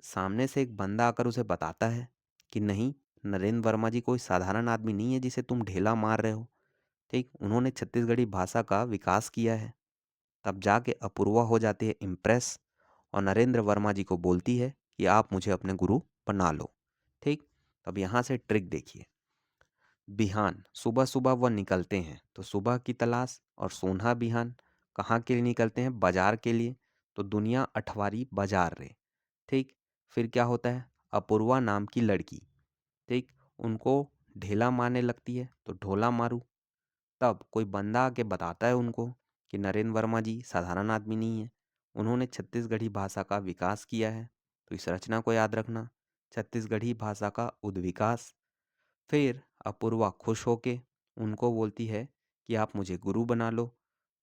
सामने से एक बंदा आकर उसे बताता है कि नहीं, नरेंद्र वर्मा जी कोई साधारण आदमी नहीं है जिसे तुम ढेला मार रहे हो। ठीक। उन्होंने छत्तीसगढ़ी भाषा का विकास किया है। तब जाके अपूर्वा हो जाती है इम्प्रेस और नरेंद्र वर्मा जी को बोलती है कि आप मुझे अपने गुरु बना लो। ठीक। तब यहाँ से ट्रिक देखिए। बिहान सुबह सुबह वह निकलते हैं, तो सुबह की तलाश और सोना बिहान कहाँ के लिए निकलते हैं? बाजार के लिए। तो दुनिया अठवारी बाजार रे। ठीक। फिर क्या होता है? अपूर्वा नाम की लड़की, ठीक, उनको ढेला मारने लगती है, तो ढोला मारू। तब कोई बंदा आके बताता है उनको कि नरेंद्र वर्मा जी साधारण आदमी नहीं है, उन्होंने छत्तीसगढ़ी भाषा का विकास किया है। तो इस रचना को याद रखना, छत्तीसगढ़ी भाषा का उद्विकास। फिर अपूर्वा खुश होके उनको बोलती है कि आप मुझे गुरु बना लो,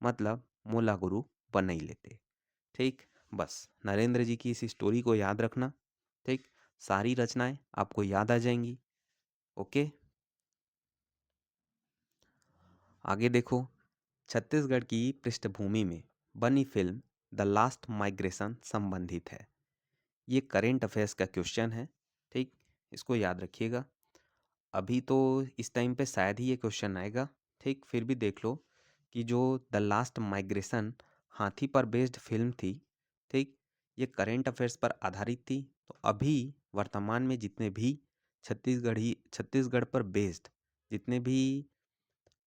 मतलब मोला गुरु बना ही लेते। ठीक। बस नरेंद्र जी की इस स्टोरी को याद रखना। ठीक। सारी रचनाएं आपको याद आ जाएंगी। ओके। आगे देखो, छत्तीसगढ़ की पृष्ठभूमि में बनी फिल्म द लास्ट माइग्रेशन संबंधित है। ये करेंट अफेयर्स का क्वेश्चन है। ठीक। इसको याद रखिएगा। अभी तो इस टाइम पे शायद ही ये क्वेश्चन आएगा। ठीक। फिर भी देख लो कि जो द लास्ट माइग्रेशन हाथी पर बेस्ड फिल्म थी, ठीक, ये करेंट अफेयर्स पर आधारित थी। तो अभी वर्तमान में जितने भी छत्तीसगढ़ पर बेस्ड जितने भी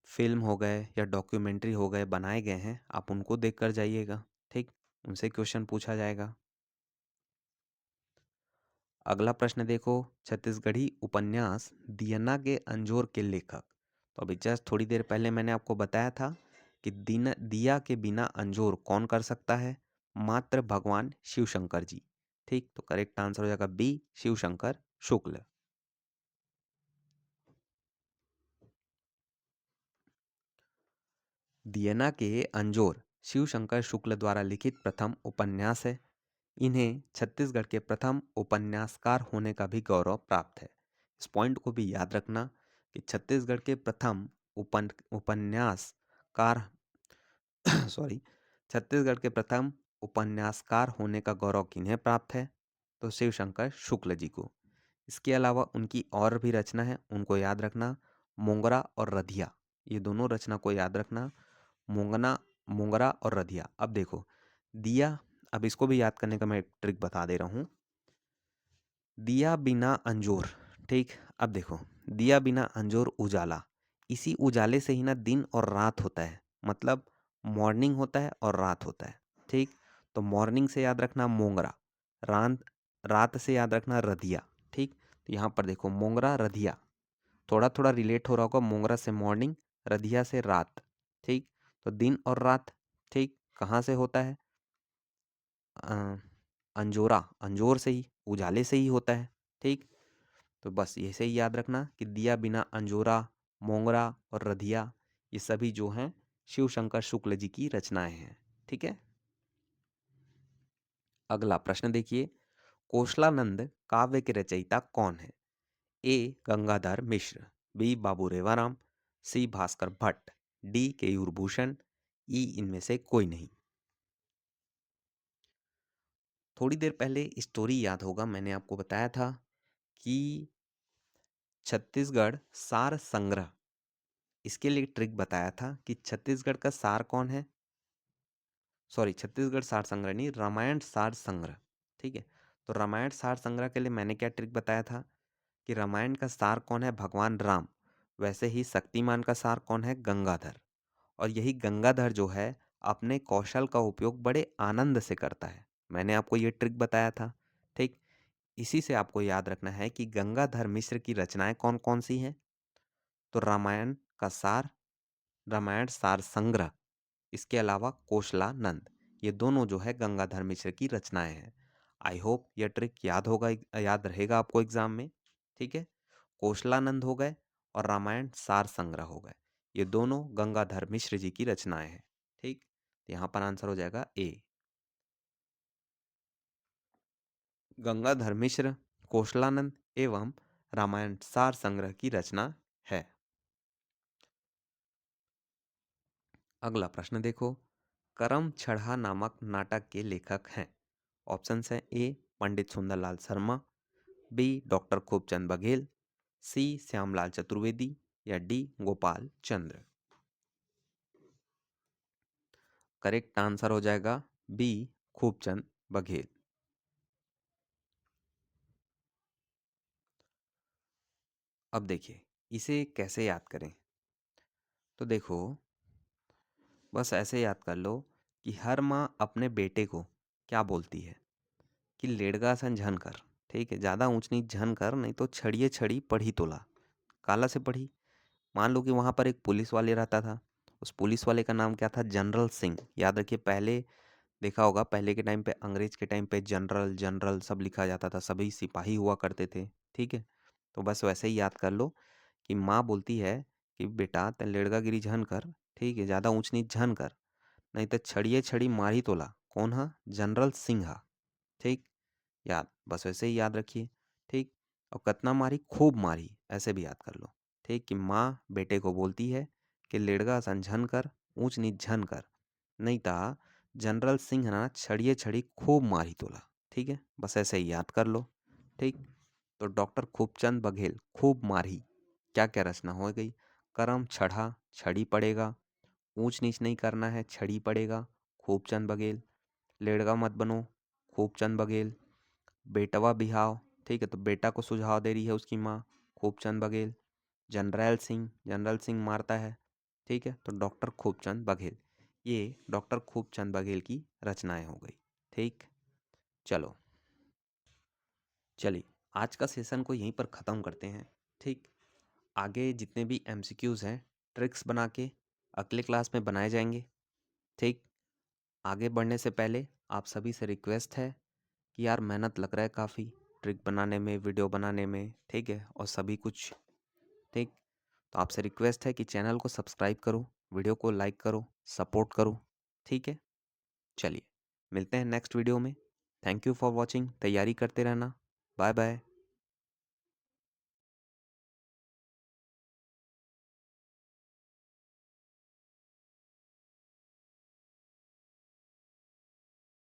फिल्म हो गए या डॉक्यूमेंट्री हो गए बनाए गए हैं, आप उनको देख कर जाइएगा। ठीक। उनसे क्वेश्चन पूछा जाएगा। अगला प्रश्न देखो, छत्तीसगढ़ी उपन्यास दियना के अंजोर के लेखक। तो अभी जस्ट थोड़ी देर पहले मैंने आपको बताया था कि दिया के बिना अंजोर कौन कर सकता है? मात्र भगवान शिव शंकर जी। ठीक। तो करेक्ट आंसर हो जाएगा बी, शिव शंकर शुक्ल। दियना के अंजोर शिव शंकर शुक्ल द्वारा लिखित प्रथम उपन्यास है। इन्हें छत्तीसगढ़ के प्रथम उपन्यासकार होने का भी गौरव प्राप्त है। इस पॉइंट को भी याद रखना कि छत्तीसगढ़ के प्रथम उपन्यासकार सॉरी, छत्तीसगढ़ के प्रथम उपन्यासकार होने का गौरव किन्हें प्राप्त है? तो शिव शंकर शुक्ल जी को। इसके अलावा उनकी और भी रचना है, उनको याद रखना, मोंगरा और रधिया। ये दोनों रचना को याद रखना, मोंगना मोंगरा और रधिया। अब देखो दिया, अब इसको भी याद करने का मैं एक ट्रिक बता दे रहा हूँ। दिया बिना अंजोर। ठीक। अब देखो, दिया बिना अंजोर उजाला, इसी उजाले से ही ना दिन और रात होता है, मतलब मॉर्निंग होता है और रात होता है। ठीक। तो मॉर्निंग से याद रखना मोंगरा, रात रात से याद रखना रधिया। ठीक। तो यहाँ पर देखो मोंगरा रधिया थोड़ा थोड़ा रिलेट हो रहा होगा, मोंगरा से मॉर्निंग, रधिया से रात। ठीक। तो दिन और रात, ठीक, कहाँ से होता है? अंजोरा, अंजोर से ही, उजाले से ही होता है। ठीक। तो बस ऐसे ही याद रखना कि दिया बिना अंजोरा, मोंगरा और रधिया, ये सभी जो हैं शिव शंकर शुक्ल जी की रचनाएं हैं। ठीक है। अगला प्रश्न देखिए, कोशलानंद काव्य के रचयिता कौन है? ए गंगाधर मिश्र, बी बाबू रेवाराम, सी भास्कर भट्ट, डी केयूरभूषण, ई इनमें से कोई नहीं। थोड़ी देर पहले स्टोरी याद होगा, मैंने आपको बताया था कि छत्तीसगढ़ सार संग्रह, इसके लिए ट्रिक बताया था कि छत्तीसगढ़ का सार कौन है? सॉरी, छत्तीसगढ़ सार संग्रह नहीं, रामायण सार संग्रह। ठीक है। तो रामायण सार संग्रह के लिए मैंने क्या ट्रिक बताया था कि रामायण का सार कौन है? भगवान राम। वैसे ही शक्तिमान का सार कौन है? गंगाधर। और यही गंगाधर जो है अपने कौशल का उपयोग बड़े आनंद से करता है। मैंने आपको ये ट्रिक बताया था। ठीक। इसी से आपको याद रखना है कि गंगाधर मिश्र की रचनाएं कौन कौन सी हैं? तो रामायण का सार, रामायण सार संग्रह, इसके अलावा कोशलानंद, ये दोनों जो है गंगाधर मिश्र की रचनाएं हैं। आई होप यह ट्रिक याद रहेगा आपको एग्जाम में। ठीक है। कोशलानंद हो गए और रामायण सार संग्रह हो गए। ये दोनों गंगाधर मिश्र जी की रचनाएं हैं। ठीक, तो यहाँ पर आंसर हो जाएगा ए। गंगाधर मिश्र, कोशलानंद एवं रामायण सार संग्रह की रचना है। अगला प्रश्न देखो। करम छढ़ा नामक नाटक के लेखक हैं। ऑप्शन है ए पंडित सुंदरलाल शर्मा, बी डॉक्टर खूबचंद बघेल, सी श्यामलाल चतुर्वेदी या डी गोपाल चंद्र। करेक्ट आंसर हो जाएगा बी खूबचंद बघेल। अब देखिए इसे कैसे याद करें। तो देखो, बस ऐसे याद कर लो कि हर माँ अपने बेटे को क्या बोलती है कि लेड़गा सन झन कर। ठीक है, ज़्यादा ऊंच नीच झन कर, नहीं तो छड़िए छड़ी पढ़ी तोला। काला से पढ़ी। मान लो कि वहाँ पर एक पुलिस वाले रहता था। उस पुलिस वाले का नाम क्या था? जनरल सिंह। याद रखिए, पहले देखा होगा, पहले के टाइम पे, अंग्रेज के टाइम पे जनरल जनरल सब लिखा जाता था, सभी सिपाही हुआ करते थे। ठीक है, तो बस वैसे ही याद कर लो कि माँ बोलती है कि बेटा ते लेड़गा गिरी झन कर। ठीक है, ज़्यादा ऊंच नीच झन कर, नहीं तो छड़िए छड़ी मारी तोला। कौन हा? जनरल सिंह हा। ठीक, याद बस वैसे ही याद रखिए। ठीक, और कतना मारी? खूब मारी, ऐसे भी याद कर लो। ठीक, कि माँ बेटे को बोलती है कि लेड़गा सन झन कर, ऊंच नीच झन कर, नहीं ता जनरल सिंह ना छड़िए छड़ी खूब मारी तोला। ठीक है, बस ऐसे ही याद कर लो। ठीक, तो डॉक्टर खूबचंद बघेल खूब मारी क्या क्या रचना हो गई? करम छढ़ा, छड़ी पड़ेगा। ऊंच नीच नहीं करना है, छड़ी पड़ेगा, खूबचंद बघेल। लेड़गा मत बनो, खूबचंद बघेल। बेटवा बिहाव, ठीक है, तो बेटा को सुझाव दे रही है उसकी माँ, खूबचंद बघेल। जनरल सिंह, जनरल सिंह मारता है। ठीक है, तो डॉक्टर खूबचंद बघेल। ये डॉक्टर खूबचंद बघेल की रचनाएं हो गई। ठीक, चलो, चलिए आज का सेशन को यहीं पर ख़त्म करते हैं। ठीक, आगे जितने भी एमसीक्यूज़ हैं, ट्रिक्स बना के अगले क्लास में बनाए जाएंगे। ठीक, आगे बढ़ने से पहले आप सभी से रिक्वेस्ट है कि यार मेहनत लग रहा है काफ़ी ट्रिक बनाने में, वीडियो बनाने में। ठीक है, और सभी कुछ। ठीक, तो आपसे रिक्वेस्ट है कि चैनल को सब्सक्राइब करो, वीडियो को लाइक करो, सपोर्ट करो। ठीक है, चलिए मिलते हैं नेक्स्ट वीडियो में। Thank you for watching. तैयारी करते रहना। Bye bye.